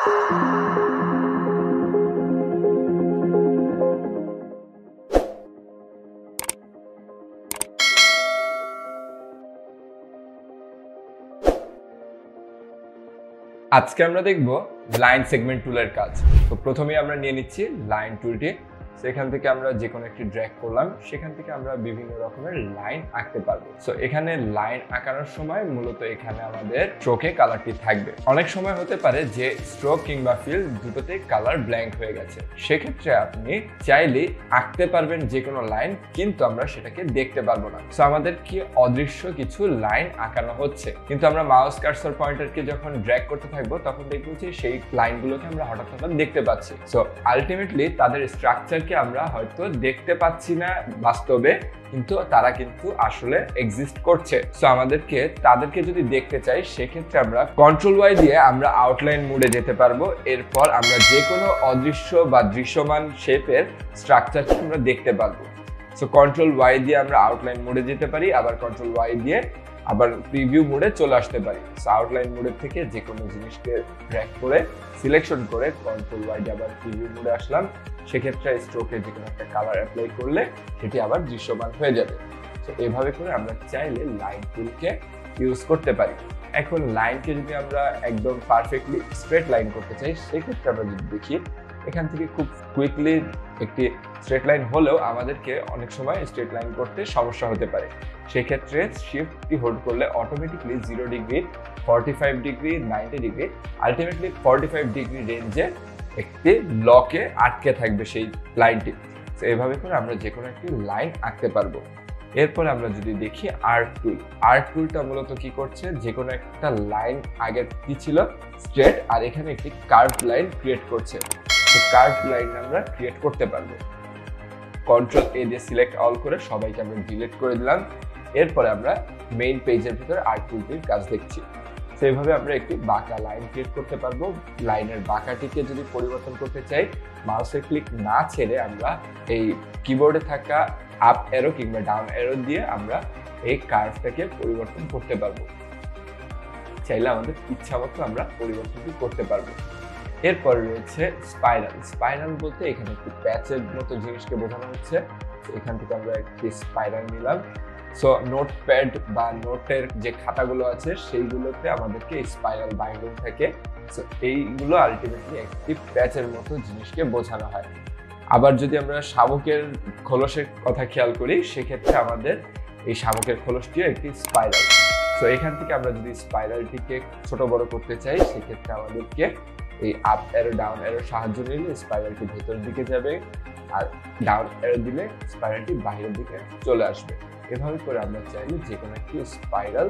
আজকে আমরা দেখব লাইন সেগমেন্ট টুলের কাজ। তো প্রথমেই আমরা নিয়ে নিচ্ছি লাইন টুলটি। সেখান থেকে আমরা যে কোনো একটি ড্র্যাগ করলাম, সেখান থেকে আমরা বিভিন্ন রকমের লাইন আঁকতে পারবো। সো এখানে লাইন আঁকানোর সময় মূলত এখানে আমাদের স্ট্রোকে কালারটি থাকবে। অনেক সময় হতে পারে যে স্ট্রোক কিংবা ফিল দুটোতেই কালার ব্ল্যাঙ্ক হয়ে গেছে, সেক্ষেত্রে আপনি চাইলে আঁকতে পারবেন যে কোনো লাইন, কিন্তু আমরা সেটাকে দেখতে পারবো না। সো আমাদের কি অদৃশ্য কিছু লাইন আঁকানো হচ্ছে, কিন্তু আমরা মাউস কার্সর পয়েন্টারকে যখন ড্র্যাগ করতে থাকবো তখন দেখবো যে সেই লাইনগুলোকে আমরা হঠাৎ হঠাৎ দেখতে পাচ্ছি। সো আলটিমেটলি তাদের স্ট্রাকচার আমরা হয়তো দেখতে পাচ্ছি না বাস্তবে, কিন্তু তারা কিন্তু আসলে এক্সিস্ট করছে। সো আমাদেরকে তাদেরকে যদি দেখতে চাই, সেক্ষেত্রে আমরা কন্ট্রোল ওয়াই দিয়ে আমরা আউটলাইন মোডে যেতে পারবো। এরপর আমরা যে কোনো অদৃশ্য বা দৃশ্যমান শেপের স্ট্রাকচারকে আমরা দেখতে পারবো। সো কন্ট্রোল ওয়াই দিয়ে আমরা আউটলাইন মোডে যেতে পারি, আবার কন্ট্রোল ওয়াই দিয়ে আবার প্রিভিউ মোডে চলে আসতে পারি। সো আউটলাইন মোডের থেকে যে কোনো জিনিসকে ড্র্যাগ করে সিলেকশন করে কন্ট্রোল ওয়াই দিয়ে আবার প্রিভিউ মোডে আসলাম, সেক্ষেত্রে স্ট্রোকে যে কোনো একটা কালার অ্যাপ্লাই করলে সেটি আবার দৃশ্যমান হয়ে যাবে। তো এভাবে করে আমরা চাইলে লাইন টুলকে ইউজ করতে পারি। এখন লাইনকে যদি আমরা একদম পারফেক্টলি স্ট্রেট লাইন করতে চাই, সেক্ষেত্রে আমরা যদি দেখি এখান থেকে খুব কুইকলি একটি স্ট্রেট লাইন হলেও আমাদেরকে অনেক সময় স্ট্রেট লাইন করতে সমস্যা হতে পারে। সেক্ষেত্রে শিফটটি হোল্ড করলে automatically 0 degree, 45 degree, 90 degree, ultimately 45 degree রেঞ্জে একটি ব্লকে আটকে থাকবে সেই লাইনটি। তো এভাবে করে আমরা যে কোনো একটি লাইন আঁকতে পারবো। এরপর আমরা যদি দেখি আর্ক টুল, আর্ক টুলটা মূলত কি করছে, যে কোনো একটা লাইন আগের কি ছিল স্ট্রেট, আর এখানে একটি কার্ভ লাইন ক্রিয়েট করছে। তো কার্ভ লাইন আমরা ক্রিয়েট করতে পারবো। কন্ট্রোল এ দিয়ে সিলেক্ট অল করে সবাইকে আমরা ডিলিট করে দিলাম। এরপরে আমরা মেইন পেজের ভিতরে আর্ক টুলটির কাজ দেখছি। সেইভাবে আমরা একটি বাঁকা লাইন ক্রিয়েট করতে পারবো। লাইনের বাঁকাটিকে যদি পরিবর্তন করতে চাই, মাউসের ক্লিক না ছেড়ে আমরা এই কিবোর্ডে থাকা আপ অ্যারো কিংবা ডাউন অ্যারো দিয়ে আমরা এই কার্ভটাকে পরিবর্তন করতে পারবো। চাইলে আমাদের ইচ্ছা মতো আমরা পরিবর্তনটি করতে পারবো। এরপর রয়েছে স্পাইরাল। স্পাইরাল বলতে এখানে একটি প্যাচের মতো জিনিসকে বোঝানো হচ্ছে। এখান থেকে আমরা একটি স্পাইরাল নিলাম। সো নোটপ্যাড বা নোটের যে খাতাগুলো আছে সেইগুলোতে আমাদেরকে স্পাইরাল বাইন্ডিং থাকে। সো এইগুলো আলটিমেটলি একটি প্যাচের মতো জিনিসকে বোঝানো হয়। আবার যদি আমরা শামুকের খোলসের কথা খেয়াল করি, সেক্ষেত্রে আমাদের এই শামুকের খোলসটিও একটি স্পাইরাল। সো এখান থেকে আমরা যদি স্পাইরালটিকে ছোট বড় করতে চাই, সেক্ষেত্রে আমাদেরকে এই আপ অ্যারো ডাউন অ্যারো সাহায্য নিলে স্পাইরালটি ভেতরের দিকে যাবে, আর ডাউন অ্যারো দিলে স্পাইরালটি বাইরের দিকে চলে আসবে। এভাবে করে আমরা চাইলে যে কোনো একটি স্পাইরাল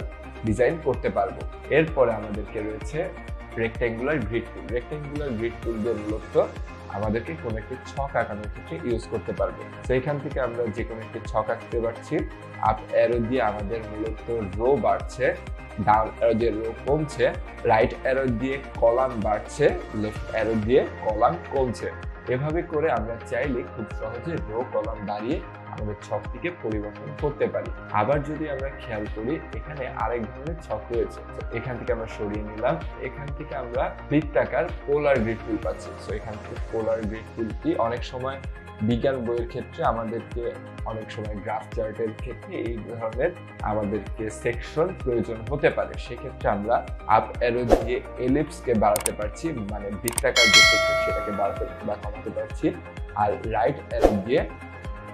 ডিজাইন করতে পারবো। এরপরে আমাদেরকে রয়েছে রেক্ট্যাঙ্গুলার গ্রিড টুল। রেক্ট্যাঙ্গুলার গ্রিড টুল দিয়ে মূলত আমাদেরকে কোনো একটি ছক আঁকানোর ক্ষেত্রে ইউজ করতে পারবো। তো এখান থেকে আমরা যে কোনো একটি ছক আঁকতে পারছি। আপ অ্যারো দিয়ে আমাদের মূলত রো বাড়ছে, ডাউন অ্যারো দিয়ে রো কমছে, রাইট অ্যারো দিয়ে কলাম বাড়ছে, লেফট অ্যারো দিয়ে কলাম কমছে। এভাবে করে আমরা চাইলে খুব সহজে রো কলাম দাঁড়িয়ে আমাদের ছকটিকে পরিবর্তন করতে পারি। আবার যদি আমরা খেয়াল করি, এখানে আরেক ধরনের ছক রয়েছে। তো এখান থেকে আমরা সরিয়ে নিলাম। এখান থেকে আমরা বৃত্তাকার পোলার গ্রিড টুল পাচ্ছি। তো এখান থেকে পোলার গ্রিড টুলটি অনেক সময় বিজ্ঞান বইয়ের ক্ষেত্রে আমাদেরকে, অনেক সময় গ্রাফ চার্টের ক্ষেত্রে এই ধরনের আমাদেরকে সেকশন প্রয়োজন হতে পারে। সেক্ষেত্রে আমরা আপ অ্যারো দিয়ে এলিপসকে বাড়াতে পারছি, মানে বৃত্তাকার যে সেকশন সেটাকে বাড়াতে বা কমাতে পারছি। আর রাইট অ্যারো দিয়ে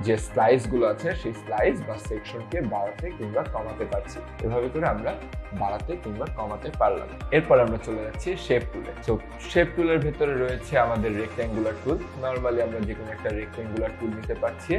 যে স্লাইস গুলো আছে সেই স্লাইস বা সেকশনকে বাড়াতে কিংবা কমাতে পারছি। এভাবে করে আমরা বাড়াতে কিংবা কমাতে পারলাম। এরপর আমরা চলে যাচ্ছি শেপ টুলে। তো শেপ টুলের ভেতরে রয়েছে আমাদের রেক্ট্যাঙ্গুলার টুল। নর্মালি আমরা যে কোনো একটা রেক্ট্যাঙ্গুলার টুল নিতে পারছি।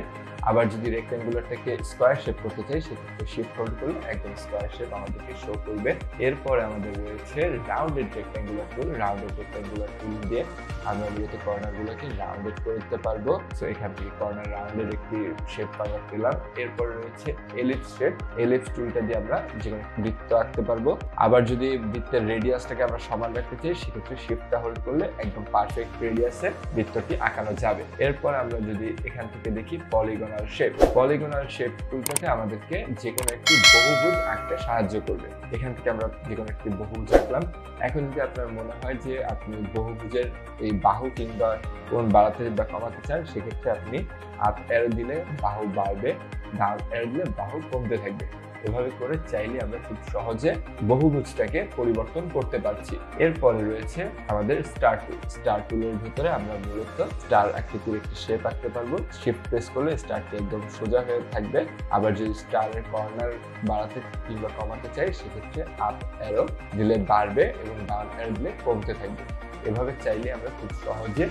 আবার যদি রেক্ট্যাঙ্গুলারটাকে স্কোয়ার শেপ করতে চাই, সেক্ষেত্রে শিফট হোল্ড করলে একদম স্কোয়ার শেপ আমাদেরকে শো করবে। এরপরে আমাদের রয়েছে রাউন্ডেড রেক্ট্যাঙ্গুলার টুল। রাউন্ডেড রেক্ট্যাঙ্গুলার টুল দিয়ে আমরা মূলত কর্নার গুলোকে রাউন্ডেড করে দিতে পারবো। তো এখান থেকে কর্নার রাউন্ডেড একটি শেপ আমরা পেলাম। এরপর রয়েছে এলিপস শেপ। এলিপস টুলটা দিয়ে আমরা যে কোনো বৃত্ত আঁকতে পারবো। আবার যদি বৃত্তের রেডিয়াসটাকে আমরা সমান রাখতে চাই, সেক্ষেত্রে শিফটটা হোল্ড করলে একদম পারফেক্ট রেডিয়াসে বৃত্তটি আঁকানো যাবে। এরপর আমরা যদি এখান থেকে দেখি polygon polygonal shape. Polygonal shape টুলটাকে আমাদেরকে যে কোনো একটি বহুভুজ আঁকতে সাহায্য করবে। এখান থেকে আমরা যে কোনো একটি বহুভুজ আঁকলাম। এখন যদি আপনার মনে হয় যে আপনি বহুভুজের এই বাহু কিংবা কোণ বাড়াতে বা কমাতে চান, সেক্ষেত্রে আপনি আপ অ্যারো দিলে বাহু বাড়বে, ডাউন অ্যারো দিলে বাহু কমতে থাকবে। এভাবে করে চাইলে আমরা খুব সহজে বহুভুজটাকে পরিবর্তন করতে পারছি। এরপরে রয়েছে আমাদের স্টার টুল। স্টার টুলের ভিতরে আমরা মূলত স্টার আকৃতির একটি শেপ আঁকতে পারবো। শিফট প্রেস করলে স্টারটি একদম সোজা হয়ে থাকবে। আবার যদি স্টারের কর্নার বাড়াতে কিংবা কমাতে চাই, সেক্ষেত্রে আপ অ্যারো দিলে বাড়বে এবং ডাউন অ্যারো দিলে কমতে থাকবে। এভাবে চাইলে আমরা খুব সহজে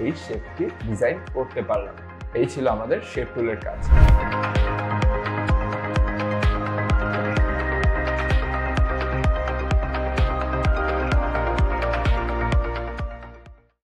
এই শেপটি ডিজাইন করতে পারলাম। এই ছিল আমাদের শেপ টুলের কাজ।